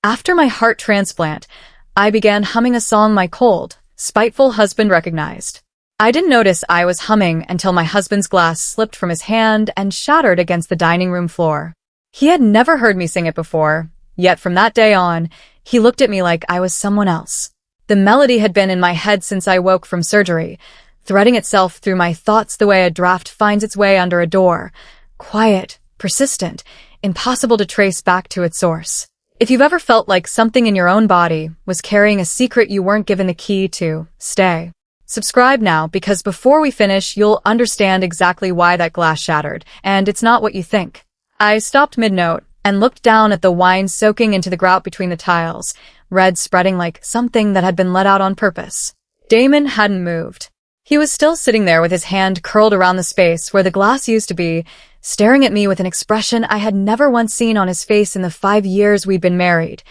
After my heart transplant, I began humming a song my cold, spiteful husband recognized. I didn't notice I was humming until my husband's glass slipped from his hand and shattered against the dining room floor. He had never heard me sing it before, yet from that day on, he looked at me like I was someone else. The melody had been in my head since I woke from surgery, threading itself through my thoughts the way a draft finds its way under a door. Quiet, persistent, impossible to trace back to its source. If you've ever felt like something in your own body was carrying a secret you weren't given the key to, stay. Subscribe now, because before we finish, you'll understand exactly why that glass shattered, and it's not what you think. I stopped mid-note and looked down at the wine soaking into the grout between the tiles, red spreading like something that had been let out on purpose. Damon hadn't moved. He was still sitting there with his hand curled around the space where the glass used to be, staring at me with an expression I had never once seen on his face in the 5 years we'd been married.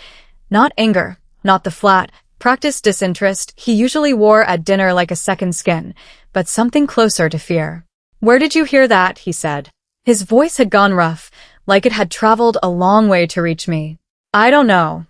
Not anger, not the flat, practiced disinterest he usually wore at dinner like a second skin, but something closer to fear. "Where did you hear that?" he said. His voice had gone rough, like it had traveled a long way to reach me. "I don't know."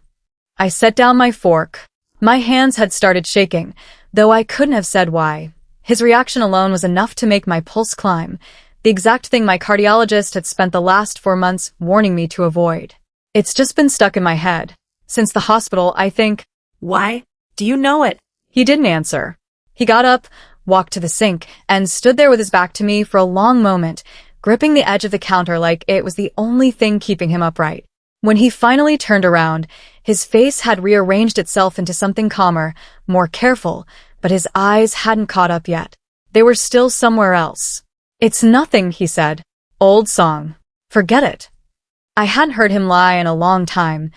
I set down my fork. My hands had started shaking, though I couldn't have said why. His reaction alone was enough to make my pulse climb, the exact thing my cardiologist had spent the last 4 months warning me to avoid. "It's just been stuck in my head. Since the hospital, I think." "Why? Do you know it?" He didn't answer. He got up, walked to the sink, and stood there with his back to me for a long moment, gripping the edge of the counter like it was the only thing keeping him upright. When he finally turned around, his face had rearranged itself into something calmer, more careful, but his eyes hadn't caught up yet. They were still somewhere else. "It's nothing," he said. "Old song. Forget it." I hadn't heard him lie in a long time.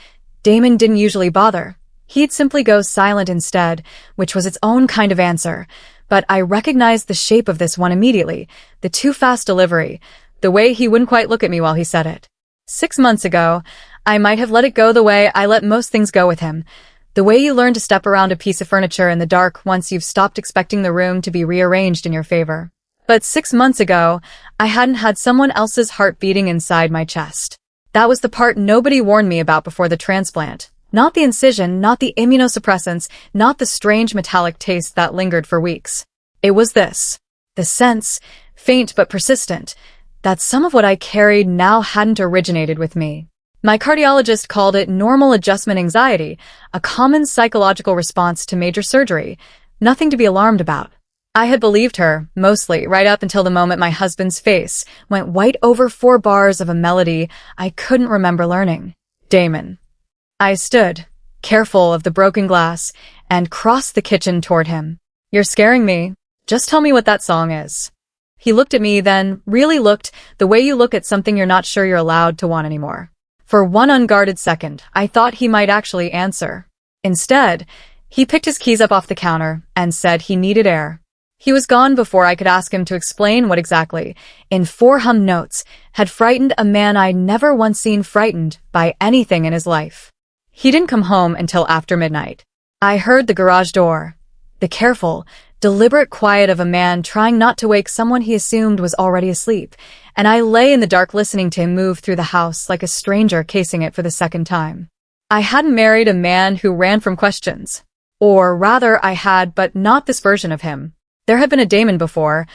Damon didn't usually bother. He'd simply go silent instead, which was its own kind of answer. But I recognized the shape of this one immediately, the too-fast delivery, the way he wouldn't quite look at me while he said it. 6 months ago, I might have let it go the way I let most things go with him. The way you learn to step around a piece of furniture in the dark once you've stopped expecting the room to be rearranged in your favor. But 6 months ago, I hadn't had someone else's heart beating inside my chest. That was the part nobody warned me about before the transplant. Not the incision, not the immunosuppressants, not the strange metallic taste that lingered for weeks. It was this. The sense, faint but persistent, that some of what I carried now hadn't originated with me. My cardiologist called it normal adjustment anxiety, a common psychological response to major surgery. Nothing to be alarmed about. I had believed her, mostly, right up until the moment my husband's face went white over 4 bars of a melody I couldn't remember learning. "Damon." I stood, careful of the broken glass, and crossed the kitchen toward him. "You're scaring me. Just tell me what that song is." He looked at me, then really looked the way you look at something you're not sure you're allowed to want anymore. For one unguarded second, I thought he might actually answer. Instead, he picked his keys up off the counter and said he needed air. He was gone before I could ask him to explain what exactly, in 4 hummed notes, had frightened a man I'd never once seen frightened by anything in his life. He didn't come home until after midnight. I heard the garage door, the careful, deliberate quiet of a man trying not to wake someone he assumed was already asleep, and I lay in the dark listening to him move through the house like a stranger casing it for the second time. I hadn't married a man who ran from questions. Or rather, I had, but not this version of him. There had been a Damon before.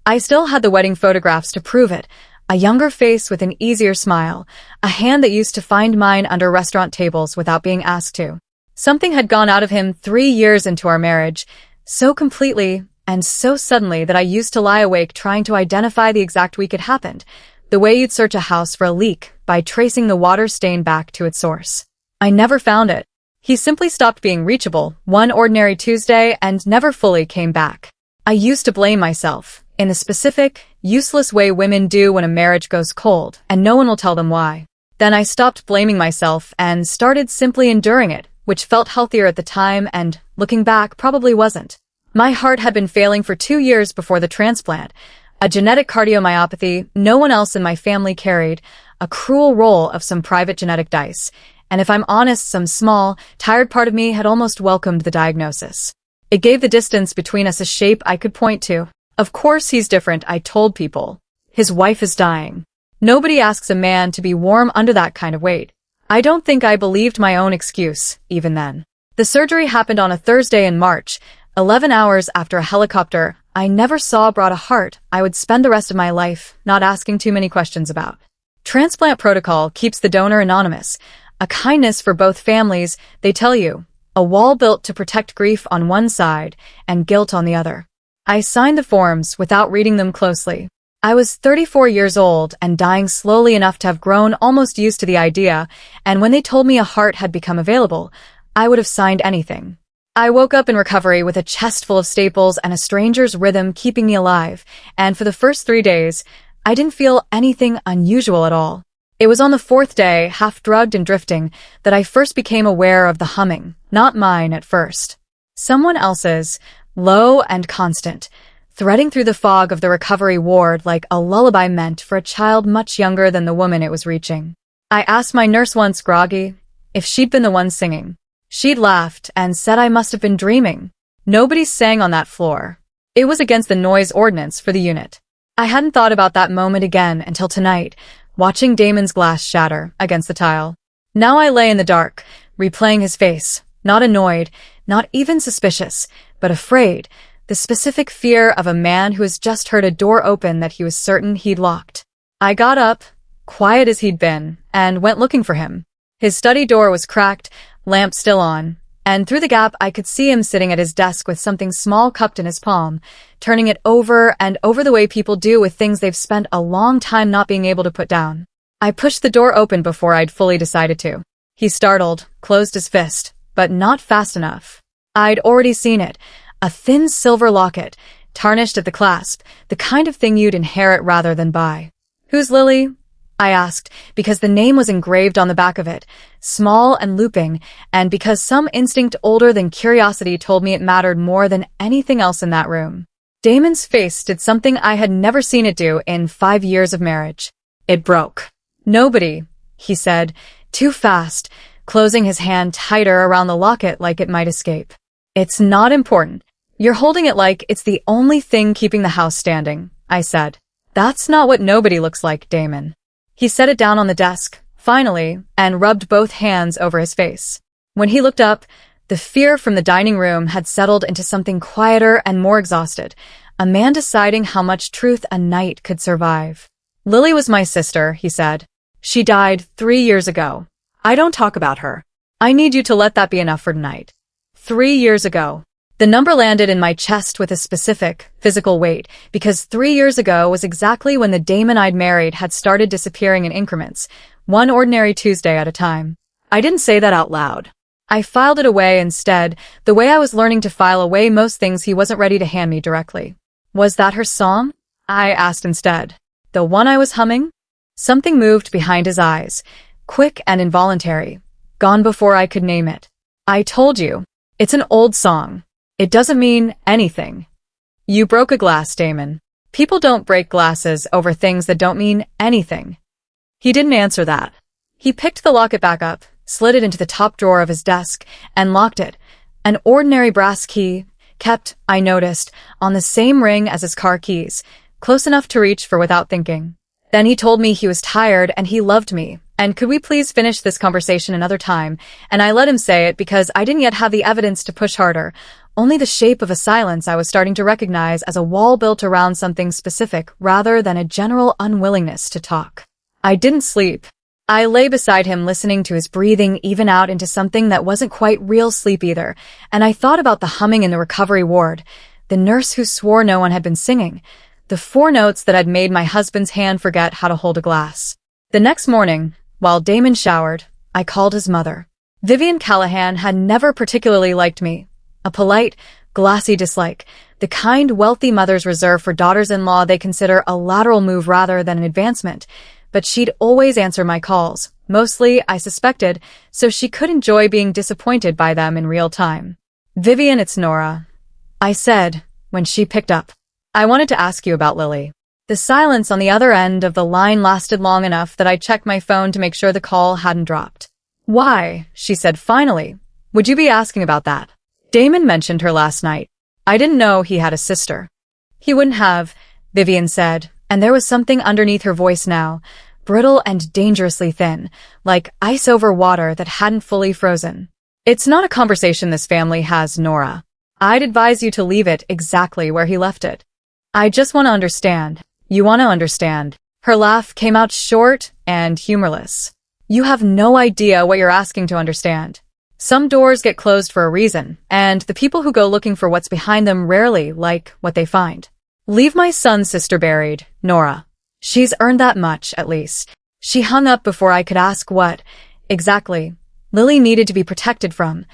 I still had the wedding photographs to prove it. A younger face with an easier smile, a hand that used to find mine under restaurant tables without being asked to. Something had gone out of him 3 years into our marriage, so completely and so suddenly that I used to lie awake trying to identify the exact week it happened, the way you'd search a house for a leak by tracing the water stain back to its source. I never found it. He simply stopped being reachable one ordinary Tuesday and never fully came back. I used to blame myself, in the specific, useless way women do when a marriage goes cold, and no one will tell them why. Then I stopped blaming myself and started simply enduring it, which felt healthier at the time and, looking back, probably wasn't. My heart had been failing for 2 years before the transplant, a genetic cardiomyopathy no one else in my family carried, a cruel roll of some private genetic dice, and if I'm honest, some small, tired part of me had almost welcomed the diagnosis. It gave the distance between us a shape I could point to. Of course he's different, I told people. His wife is dying. Nobody asks a man to be warm under that kind of weight. I don't think I believed my own excuse, even then. The surgery happened on a Thursday in March, 11 hours after a helicopter I never saw brought a heart I would spend the rest of my life not asking too many questions about. Transplant protocol keeps the donor anonymous, a kindness for both families, they tell you, a wall built to protect grief on one side and guilt on the other. I signed the forms without reading them closely. I was 34 years old and dying slowly enough to have grown almost used to the idea, and when they told me a heart had become available, I would have signed anything. I woke up in recovery with a chest full of staples and a stranger's rhythm keeping me alive, and for the first 3 days, I didn't feel anything unusual at all. It was on the 4th day, half drugged and drifting, that I first became aware of the humming, not mine at first. Someone else's, low and constant, threading through the fog of the recovery ward like a lullaby meant for a child much younger than the woman it was reaching. I asked my nurse once, groggy, if she'd been the one singing. She'd laughed and said I must have been dreaming. Nobody sang on that floor. It was against the noise ordinance for the unit. I hadn't thought about that moment again until tonight, watching Damon's glass shatter against the tile. Now I lay in the dark, replaying his face, not annoyed, not even suspicious, but afraid, the specific fear of a man who has just heard a door open that he was certain he'd locked. I got up, quiet as he'd been, and went looking for him. His study door was cracked, lamp still on, and through the gap I could see him sitting at his desk with something small cupped in his palm, turning it over and over the way people do with things they've spent a long time not being able to put down. I pushed the door open before I'd fully decided to. He startled, closed his fist, but not fast enough. I'd already seen it, a thin silver locket, tarnished at the clasp, the kind of thing you'd inherit rather than buy. "Who's Lily?" I asked, because the name was engraved on the back of it, small and looping, and because some instinct older than curiosity told me it mattered more than anything else in that room. Damon's face did something I had never seen it do in 5 years of marriage. It broke. "Nobody," he said, too fast, closing his hand tighter around the locket like it might escape. "It's not important. You're holding it like it's the only thing keeping the house standing," I said. "That's not what nobody looks like, Damon." He set it down on the desk, finally, and rubbed both hands over his face. When he looked up, the fear from the dining room had settled into something quieter and more exhausted, a man deciding how much truth a night could survive. "Lily was my sister," he said. "She died 3 years ago. I don't talk about her. I need you to let that be enough for tonight." 3 years ago. The number landed in my chest with a specific, physical weight, because 3 years ago was exactly when the Damon I'd married had started disappearing in increments, one ordinary Tuesday at a time. I didn't say that out loud. I filed it away instead, the way I was learning to file away most things he wasn't ready to hand me directly. "Was that her song?" I asked instead. "The one I was humming?" Something moved behind his eyes, quick and involuntary, gone before I could name it. "I told you, it's an old song. It doesn't mean anything." "You broke a glass, Damon. People don't break glasses over things that don't mean anything." He didn't answer that. He picked the locket back up, slid it into the top drawer of his desk, and locked it. An ordinary brass key, kept, I noticed, on the same ring as his car keys, close enough to reach for without thinking. Then he told me he was tired and he loved me, and could we please finish this conversation another time, and I let him say it because I didn't yet have the evidence to push harder, only the shape of a silence I was starting to recognize as a wall built around something specific rather than a general unwillingness to talk. I didn't sleep. I lay beside him listening to his breathing even out into something that wasn't quite real sleep either, and I thought about the humming in the recovery ward, the nurse who swore no one had been singing, the 4 notes that had made my husband's hand forget how to hold a glass. The next morning, while Damon showered, I called his mother. Vivian Callahan had never particularly liked me. A polite, glassy dislike, the kind wealthy mothers reserve for daughters-in-law they consider a lateral move rather than an advancement, but she'd always answer my calls, mostly, I suspected, so she could enjoy being disappointed by them in real time. "Vivian, it's Nora," I said, when she picked up. "I wanted to ask you about Lily." The silence on the other end of the line lasted long enough that I checked my phone to make sure the call hadn't dropped. "Why?" she said finally. "Would you be asking about that?" "Damon mentioned her last night. I didn't know he had a sister." "He wouldn't have," Vivian said, and there was something underneath her voice now, brittle and dangerously thin, like ice over water that hadn't fully frozen. It's not a conversation this family has, Nora. I'd advise you to leave it exactly where he left it. I just want to understand. You want to understand. Her laugh came out short and humorless. You have no idea what you're asking to understand. Some doors get closed for a reason, and the people who go looking for what's behind them rarely like what they find. Leave my son's sister buried, Nora. She's earned that much, at least. She hung up before I could ask what, exactly, Lily needed to be protected from.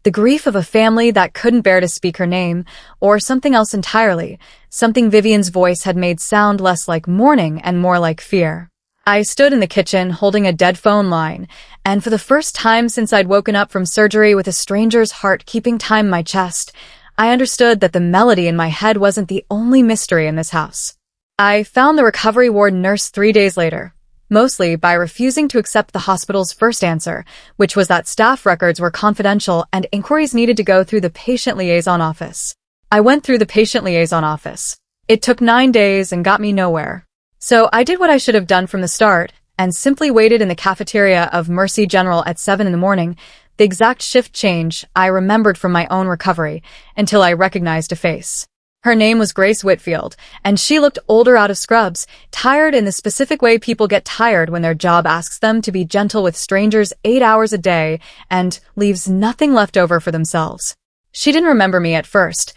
The grief of a family that couldn't bear to speak her name, or something else entirely, something Vivian's voice had made sound less like mourning and more like fear. I stood in the kitchen holding a dead phone line, and for the first time since I'd woken up from surgery with a stranger's heart keeping time in my chest, I understood that the melody in my head wasn't the only mystery in this house. I found the recovery ward nurse 3 days later, mostly by refusing to accept the hospital's first answer, which was that staff records were confidential and inquiries needed to go through the patient liaison office. I went through the patient liaison office. It took 9 days and got me nowhere. So I did what I should have done from the start and simply waited in the cafeteria of Mercy General at 7 in the morning, the exact shift change I remembered from my own recovery, until I recognized a face. Her name was Grace Whitfield, and she looked older out of scrubs, tired in the specific way people get tired when their job asks them to be gentle with strangers 8 hours a day and leaves nothing left over for themselves. She didn't remember me at first.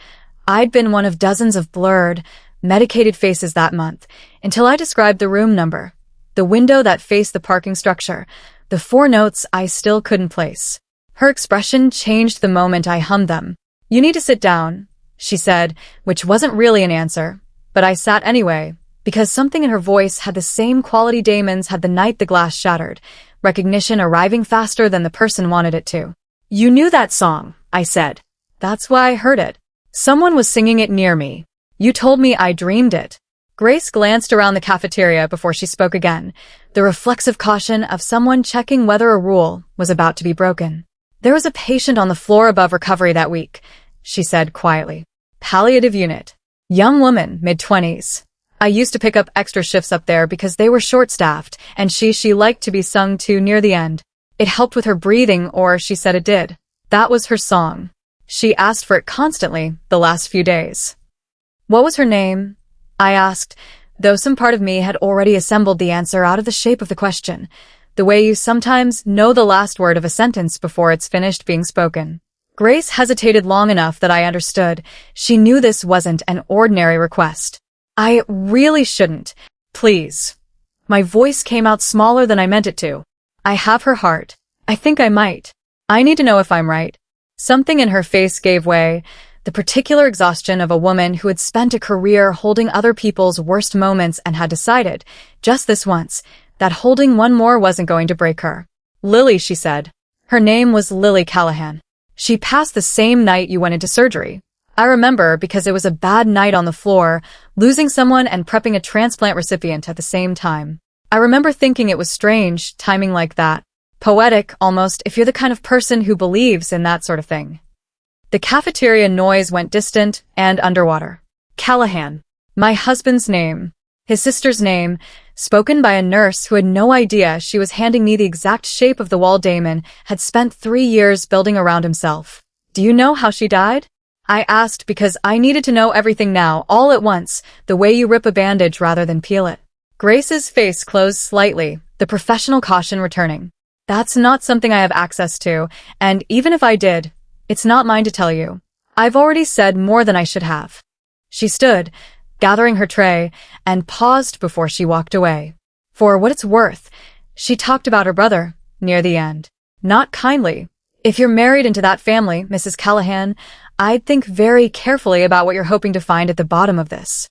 I'd been one of dozens of blurred, medicated faces that month, until I described the room number, the window that faced the parking structure, the 4 notes I still couldn't place. Her expression changed the moment I hummed them. "You need to sit down," she said, which wasn't really an answer, but I sat anyway, because something in her voice had the same quality Damon's had the night the glass shattered, recognition arriving faster than the person wanted it to. "You knew that song," I said. "That's why I heard it. Someone was singing it near me. You told me I dreamed it." Grace glanced around the cafeteria before she spoke again, the reflexive caution of someone checking whether a rule was about to be broken. "There was a patient on the floor above recovery that week," she said quietly. "Palliative unit. Young woman, mid-20s. I used to pick up extra shifts up there because they were short-staffed, and she liked to be sung to near the end. It helped with her breathing, or she said it did. That was her song. She asked for it constantly the last few days." "What was her name?" I asked, though some part of me had already assembled the answer out of the shape of the question, the way you sometimes know the last word of a sentence before it's finished being spoken. Grace hesitated long enough that I understood. She knew this wasn't an ordinary request. "I really shouldn't. Please." My voice came out smaller than I meant it to. "I have her heart. I think I might. I need to know if I'm right." Something in her face gave way, the particular exhaustion of a woman who had spent a career holding other people's worst moments and had decided, just this once, that holding one more wasn't going to break her. "Lily," she said. Her name was Lily Callahan. "She passed the same night you went into surgery. I remember because it was a bad night on the floor, losing someone and prepping a transplant recipient at the same time. I remember thinking it was strange, timing like that. Poetic, almost, if you're the kind of person who believes in that sort of thing." The cafeteria noise went distant and underwater. Callahan. My husband's name. His sister's name, spoken by a nurse who had no idea she was handing me the exact shape of the wall Damon had spent 3 years building around himself. "Do you know how she died?" I asked because I needed to know everything now, all at once, the way you rip a bandage rather than peel it. Grace's face closed slightly, the professional caution returning. "That's not something I have access to, and even if I did, it's not mine to tell you. I've already said more than I should have." She stood, gathering her tray, and paused before she walked away. For what it's worth, she talked about her brother, near the end. Not kindly. "If you're married into that family, Mrs. Callahan, I'd think very carefully about what you're hoping to find at the bottom of this."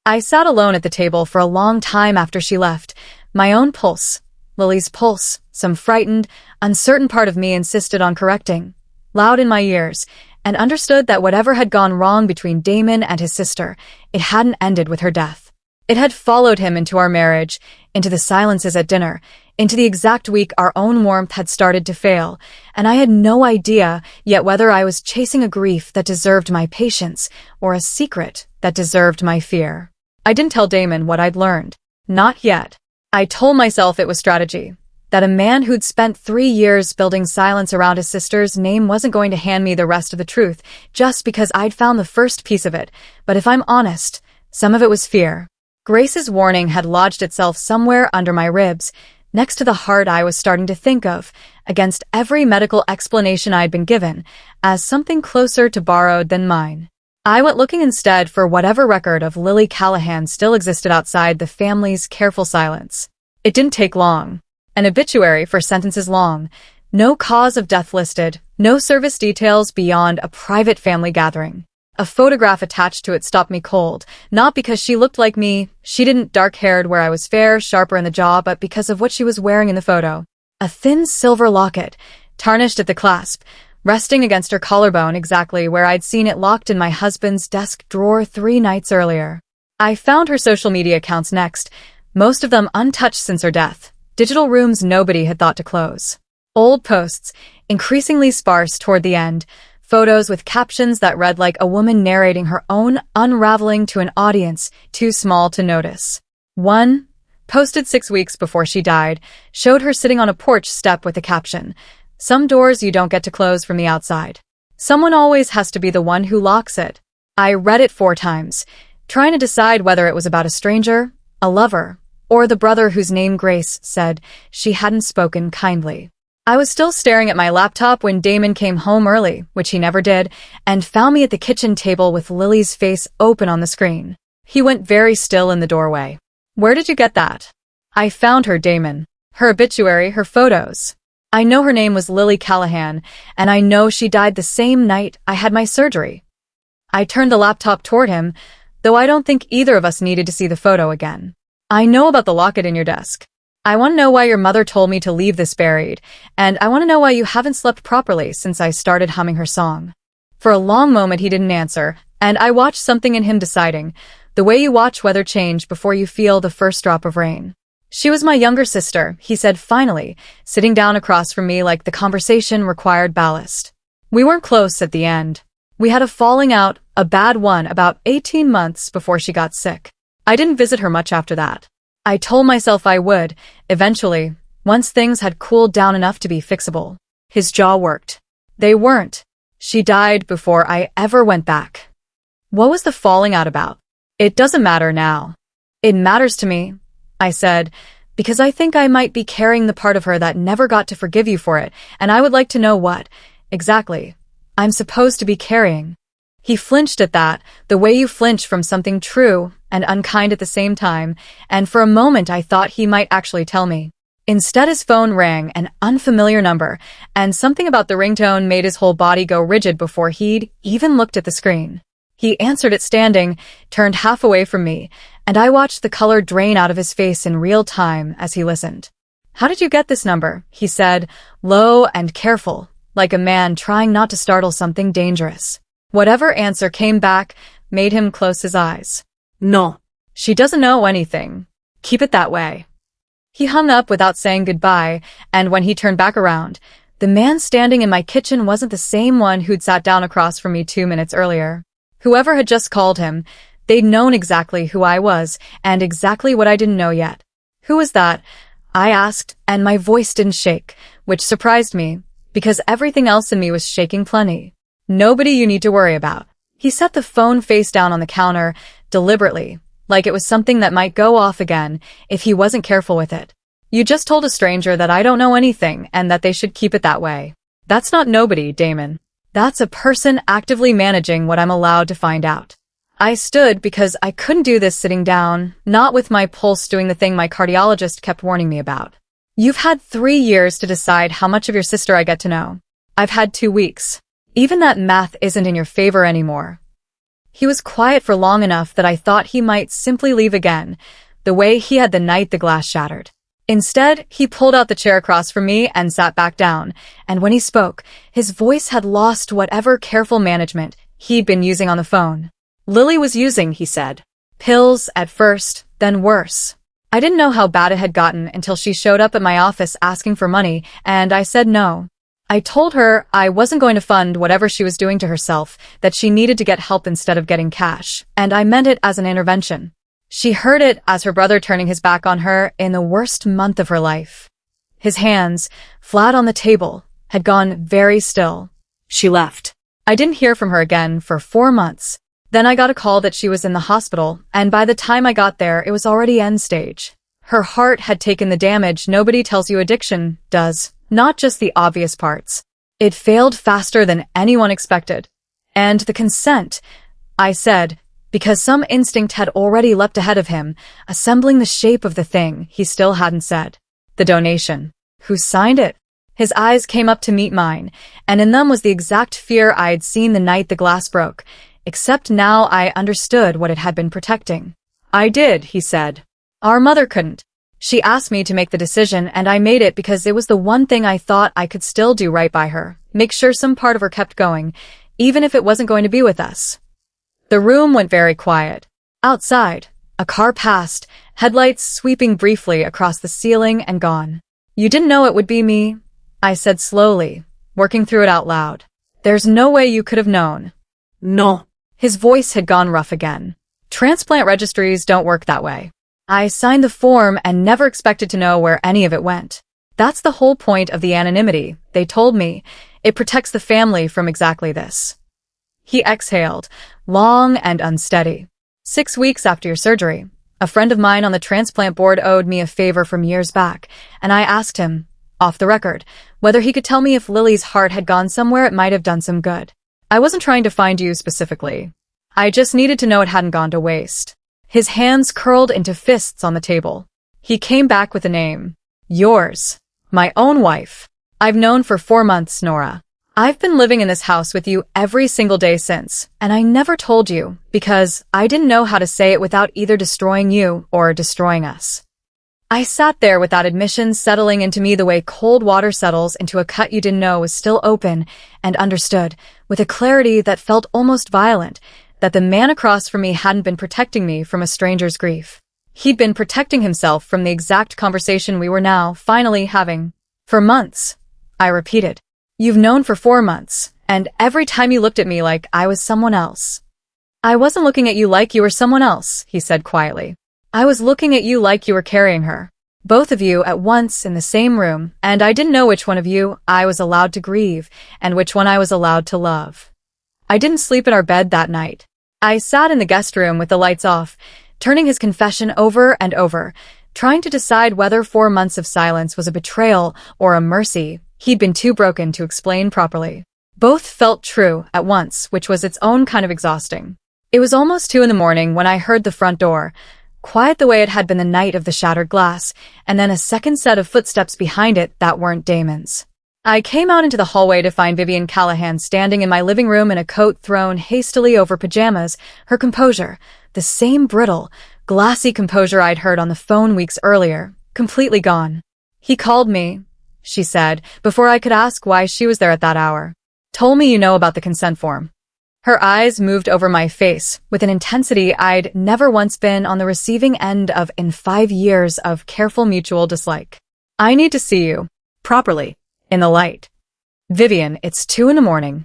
I sat alone at the table for a long time after she left, my own pulse, Lily's pulse, some frightened, uncertain part of me insisted on correcting, loud in my ears, and understood that whatever had gone wrong between Damon and his sister, it hadn't ended with her death. It had followed him into our marriage, into the silences at dinner, into the exact week our own warmth had started to fail, and I had no idea yet whether I was chasing a grief that deserved my patience or a secret that deserved my fear. I didn't tell Damon what I'd learned. Not yet. I told myself it was strategy, that a man who'd spent 3 years building silence around his sister's name wasn't going to hand me the rest of the truth just because I'd found the first piece of it. But if I'm honest, some of it was fear. Grace's warning had lodged itself somewhere under my ribs, next to the heart I was starting to think of, against every medical explanation I'd been given, as something closer to borrowed than mine. I went looking instead for whatever record of Lily Callahan still existed outside the family's careful silence. It didn't take long. An obituary for sentences long, no cause of death listed, no service details beyond a private family gathering. A photograph attached to it stopped me cold, not because she looked like me, she didn't dark-haired where I was fair, sharper in the jaw, but because of what she was wearing in the photo. A thin silver locket, tarnished at the clasp, resting against her collarbone exactly where I'd seen it locked in my husband's desk drawer 3 nights earlier. I found her social media accounts next, most of them untouched since her death. Digital rooms nobody had thought to close. Old posts, increasingly sparse toward the end, photos with captions that read like a woman narrating her own unraveling to an audience too small to notice. One, posted 6 weeks before she died, showed her sitting on a porch step with the caption, "Some doors you don't get to close from the outside. Someone always has to be the one who locks it." I read it 4 times, trying to decide whether it was about a stranger, a lover, or the brother whose name Grace said she hadn't spoken kindly. I was still staring at my laptop when Damon came home early, which he never did, and found me at the kitchen table with Lily's face open on the screen. He went very still in the doorway. "Where did you get that?" "I found her, Damon. Her obituary, her photos. I know her name was Lily Callahan, and I know she died the same night I had my surgery." I turned the laptop toward him, though I don't think either of us needed to see the photo again. "I know about the locket in your desk. I want to know why your mother told me to leave this buried, and I want to know why you haven't slept properly since I started humming her song." For a long moment he didn't answer, and I watched something in him deciding, the way you watch weather change before you feel the first drop of rain. "She was my younger sister," he said finally, sitting down across from me like the conversation required ballast. "We weren't close at the end. We had a falling out, a bad one, about 18 months before she got sick. I didn't visit her much after that. I told myself I would, eventually, once things had cooled down enough to be fixable." His jaw worked. "They weren't. She died before I ever went back." "What was the falling out about?" "It doesn't matter now." "It matters to me," I said, "because I think I might be carrying the part of her that never got to forgive you for it, and I would like to know what, exactly, I'm supposed to be carrying." He flinched at that, the way you flinch from something true and unkind at the same time, and for a moment I thought he might actually tell me. Instead his phone rang, an unfamiliar number, and something about the ringtone made his whole body go rigid before he'd even looked at the screen. He answered it standing, turned half away from me, and I watched the color drain out of his face in real time as he listened. "How did you get this number?" he said, low and careful, like a man trying not to startle something dangerous. Whatever answer came back made him close his eyes. "No." "She doesn't know anything. Keep it that way." He hung up without saying goodbye, and when he turned back around, the man standing in my kitchen wasn't the same one who'd sat down across from me 2 minutes earlier. Whoever had just called him, they'd known exactly who I was, and exactly what I didn't know yet. "Who was that?" I asked, and my voice didn't shake, which surprised me, because everything else in me was shaking plenty. "Nobody you need to worry about." He set the phone face down on the counter, deliberately, like it was something that might go off again if he wasn't careful with it. "You just told a stranger that I don't know anything and that they should keep it that way. That's not nobody, Damon. That's a person actively managing what I'm allowed to find out." I stood because I couldn't do this sitting down, not with my pulse doing the thing my cardiologist kept warning me about. "You've had 3 years to decide how much of your sister I get to know. I've had 2 weeks. Even that math isn't in your favor anymore." He was quiet for long enough that I thought he might simply leave again, the way he had the night the glass shattered. Instead, he pulled out the chair across from me and sat back down, and when he spoke, his voice had lost whatever careful management he'd been using on the phone. "Lily was using," he said. "Pills at first, then worse. I didn't know how bad it had gotten until she showed up at my office asking for money, and I said no. I told her I wasn't going to fund whatever she was doing to herself, that she needed to get help instead of getting cash, and I meant it as an intervention. She heard it as her brother turning his back on her in the worst month of her life. His hands, flat on the table, had gone very still. She left. I didn't hear from her again for 4 months. Then I got a call that she was in the hospital, and by the time I got there, it was already end stage. Her heart had taken the damage nobody tells you addiction does, not just the obvious parts. It failed faster than anyone expected. And the consent, I said, because some instinct had already leapt ahead of him, assembling the shape of the thing he still hadn't said. The donation. Who signed it? His eyes came up to meet mine, and in them was the exact fear I'd seen the night the glass broke, except now I understood what it had been protecting. I did, he said. Our mother couldn't. She asked me to make the decision, and I made it because it was the one thing I thought I could still do right by her, make sure some part of her kept going, even if it wasn't going to be with us. The room went very quiet. Outside, a car passed, headlights sweeping briefly across the ceiling and gone. You didn't know it would be me, I said slowly, working through it out loud. There's no way you could have known. No. His voice had gone rough again. Transplant registries don't work that way. I signed the form and never expected to know where any of it went. That's the whole point of the anonymity, they told me. It protects the family from exactly this. He exhaled, long and unsteady. 6 weeks after your surgery, a friend of mine on the transplant board owed me a favor from years back, and I asked him, off the record, whether he could tell me if Lily's heart had gone somewhere it might have done some good. I wasn't trying to find you specifically. I just needed to know it hadn't gone to waste. His hands curled into fists on the table. He came back with a name. Yours. My own wife. I've known for 4 months, Nora. I've been living in this house with you every single day since, and I never told you, because I didn't know how to say it without either destroying you or destroying us. I sat there with that admission settling into me the way cold water settles into a cut you didn't know was still open, and understood, with a clarity that felt almost violent, that the man across from me hadn't been protecting me from a stranger's grief. He'd been protecting himself from the exact conversation we were now finally having. For months, I repeated. You've known for 4 months, and every time you looked at me like I was someone else. I wasn't looking at you like you were someone else, he said quietly. I was looking at you like you were carrying her. Both of you at once in the same room, and I didn't know which one of you I was allowed to grieve and which one I was allowed to love. I didn't sleep in our bed that night. I sat in the guest room with the lights off, turning his confession over and over, trying to decide whether 4 months of silence was a betrayal or a mercy he'd been too broken to explain properly. Both felt true at once, which was its own kind of exhausting. It was almost 2 a.m. when I heard the front door, quiet the way it had been the night of the shattered glass, and then a second set of footsteps behind it that weren't Damon's. I came out into the hallway to find Vivian Callahan standing in my living room in a coat thrown hastily over pajamas, her composure, the same brittle, glassy composure I'd heard on the phone weeks earlier, completely gone. He called me, she said, before I could ask why she was there at that hour. Told me you know about the consent form. Her eyes moved over my face with an intensity I'd never once been on the receiving end of in 5 years of careful mutual dislike. I need to see you. Properly. In the light. Vivian, it's 2 a.m.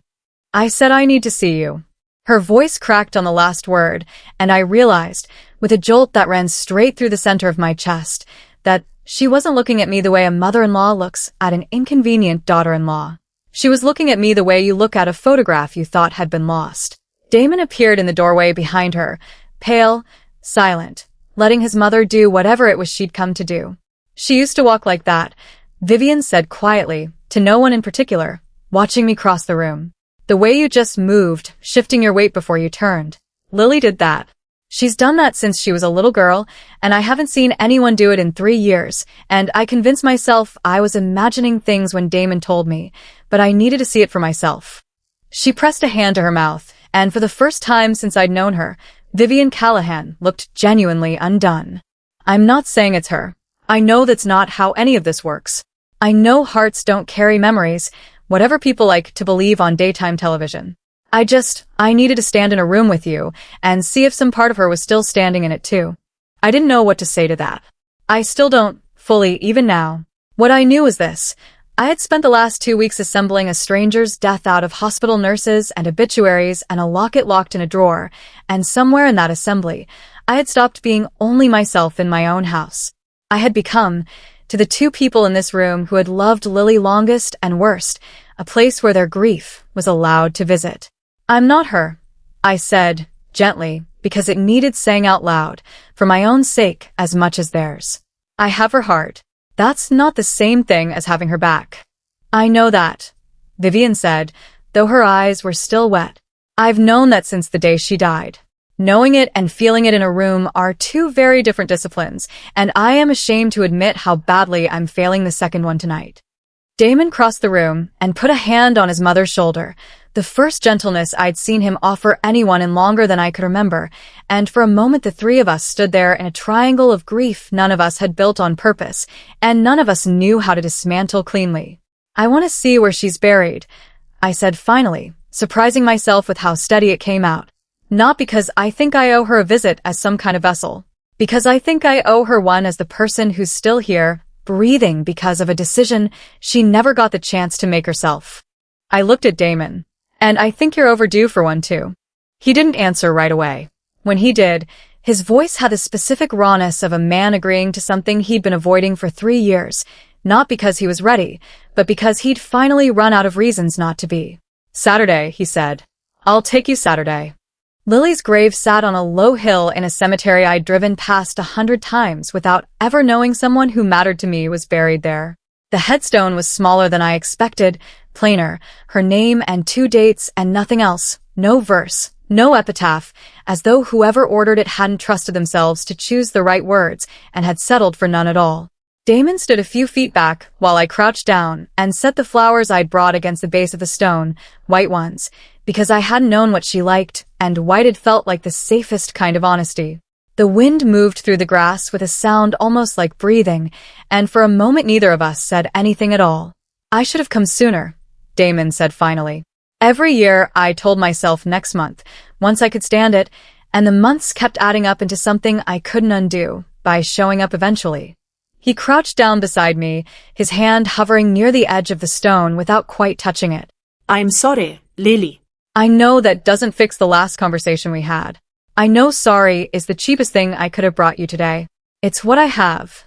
I said I need to see you. Her voice cracked on the last word, and I realized, with a jolt that ran straight through the center of my chest, that she wasn't looking at me the way a mother-in-law looks at an inconvenient daughter-in-law. She was looking at me the way you look at a photograph you thought had been lost. Damon appeared in the doorway behind her, pale, silent, letting his mother do whatever it was she'd come to do. She used to walk like that, Vivian said quietly, to no one in particular, watching me cross the room. The way you just moved, shifting your weight before you turned. Lily did that. She's done that since she was a little girl, and I haven't seen anyone do it in 3 years, and I convinced myself I was imagining things when Damon told me, but I needed to see it for myself. She pressed a hand to her mouth, and for the first time since I'd known her, Vivian Callahan looked genuinely undone. I'm not saying it's her. I know that's not how any of this works. I know hearts don't carry memories, whatever people like to believe on daytime television. I needed to stand in a room with you and see if some part of her was still standing in it too. I didn't know what to say to that. I still don't, fully, even now. What I knew was this. I had spent the last 2 weeks assembling a stranger's death out of hospital nurses and obituaries and a locket locked in a drawer, and somewhere in that assembly, I had stopped being only myself in my own house. I had become, to the two people in this room who had loved Lily longest and worst, a place where their grief was allowed to visit. I'm not her, I said, gently, because it needed saying out loud, for my own sake as much as theirs. I have her heart. That's not the same thing as having her back. I know that, Vivian said, though her eyes were still wet. I've known that since the day she died. Knowing it and feeling it in a room are two very different disciplines, and I am ashamed to admit how badly I'm failing the second one tonight. Damon crossed the room and put a hand on his mother's shoulder, the first gentleness I'd seen him offer anyone in longer than I could remember, and for a moment the three of us stood there in a triangle of grief none of us had built on purpose, and none of us knew how to dismantle cleanly. I want to see where she's buried, I said finally, surprising myself with how steady it came out. Not because I think I owe her a visit as some kind of vessel. Because I think I owe her one as the person who's still here, breathing because of a decision she never got the chance to make herself. I looked at Damon. And I think you're overdue for one too. He didn't answer right away. When he did, his voice had the specific rawness of a man agreeing to something he'd been avoiding for 3 years, not because he was ready, but because he'd finally run out of reasons not to be. Saturday, he said. I'll take you Saturday. Lily's grave sat on a low hill in a cemetery I'd driven past 100 times without ever knowing someone who mattered to me was buried there. The headstone was smaller than I expected, plainer, her name and 2 dates and nothing else, no verse, no epitaph, as though whoever ordered it hadn't trusted themselves to choose the right words and had settled for none at all. Damon stood a few feet back while I crouched down and set the flowers I'd brought against the base of the stone, white ones, because I hadn't known what she liked, and white had felt like the safest kind of honesty. The wind moved through the grass with a sound almost like breathing, and for a moment neither of us said anything at all. I should have come sooner, Damon said finally. Every year I told myself next month, once I could stand it, and the months kept adding up into something I couldn't undo by showing up eventually. He crouched down beside me, his hand hovering near the edge of the stone without quite touching it. I'm sorry, Lily. I know that doesn't fix the last conversation we had. I know sorry is the cheapest thing I could have brought you today. It's what I have.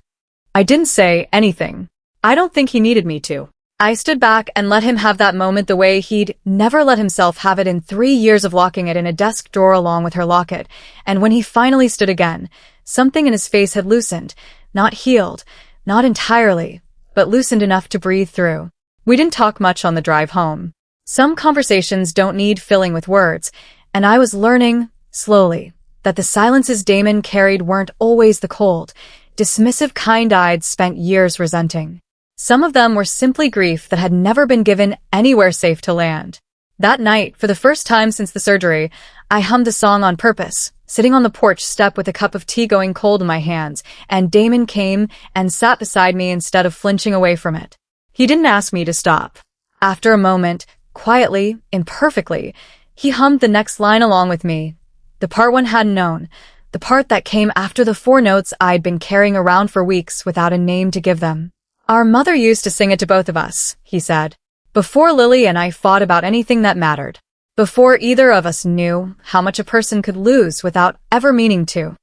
I didn't say anything. I don't think he needed me to. I stood back and let him have that moment the way he'd never let himself have it in 3 years of locking it in a desk drawer along with her locket, and when he finally stood again, something in his face had loosened, not healed, not entirely, but loosened enough to breathe through. We didn't talk much on the drive home. Some conversations don't need filling with words, and I was learning, slowly, that the silences Damon carried weren't always the cold, dismissive kind I'd spent years resenting. Some of them were simply grief that had never been given anywhere safe to land. That night, for the first time since the surgery, I hummed a song on purpose, sitting on the porch step with a cup of tea going cold in my hands, and Damon came and sat beside me instead of flinching away from it. He didn't ask me to stop. After a moment, quietly, imperfectly, he hummed the next line along with me, the part one hadn't known, the part that came after the 4 notes I'd been carrying around for weeks without a name to give them. Our mother used to sing it to both of us, he said, before Lily and I fought about anything that mattered, before either of us knew how much a person could lose without ever meaning to.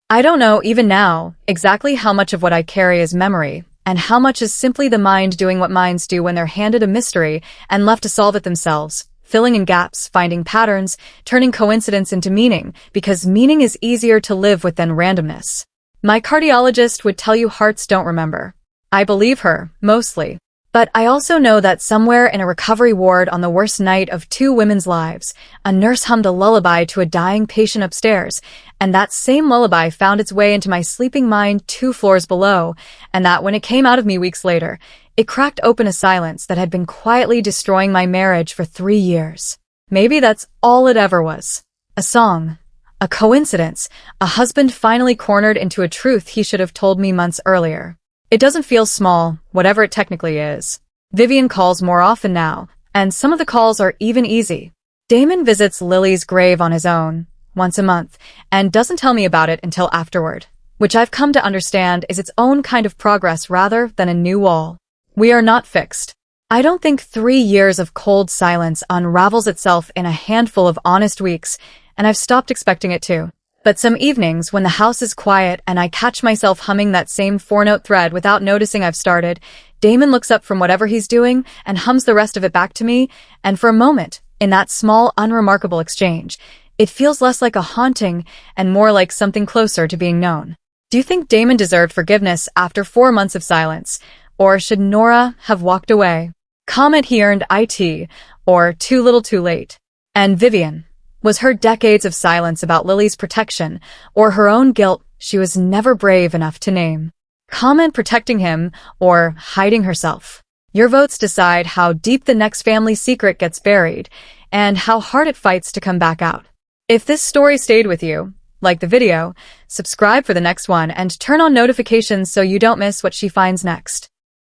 I don't know, even now, exactly how much of what I carry is memory, and how much is simply the mind doing what minds do when they're handed a mystery and left to solve it themselves, filling in gaps, finding patterns, turning coincidence into meaning, because meaning is easier to live with than randomness. My cardiologist would tell you hearts don't remember. I believe her, mostly. But I also know that somewhere in a recovery ward on the worst night of 2 women's lives, a nurse hummed a lullaby to a dying patient upstairs, and that same lullaby found its way into my sleeping mind 2 floors below, and that when it came out of me weeks later, it cracked open a silence that had been quietly destroying my marriage for 3 years. Maybe that's all it ever was. A song. A coincidence. A husband finally cornered into a truth he should have told me months earlier. It doesn't feel small, whatever it technically is. Vivian calls more often now, and some of the calls are even easy. Damon visits Lily's grave on his own, once a month, and doesn't tell me about it until afterward, which I've come to understand is its own kind of progress rather than a new wall. We are not fixed. I don't think 3 years of cold silence unravels itself in a handful of honest weeks, and I've stopped expecting it to. But some evenings, when the house is quiet and I catch myself humming that same four-note thread without noticing I've started, Damon looks up from whatever he's doing and hums the rest of it back to me, and for a moment, in that small, unremarkable exchange, it feels less like a haunting and more like something closer to being known. Do you think Damon deserved forgiveness after 4 months of silence? Or should Nora have walked away? Comment he earned IT, or too little too late. And Vivian, was her decades of silence about Lily's protection, or her own guilt she was never brave enough to name? Comment protecting him, or hiding herself. Your votes decide how deep the next family secret gets buried, and how hard it fights to come back out. If this story stayed with you, like the video, subscribe for the next one and turn on notifications so you don't miss what she finds next.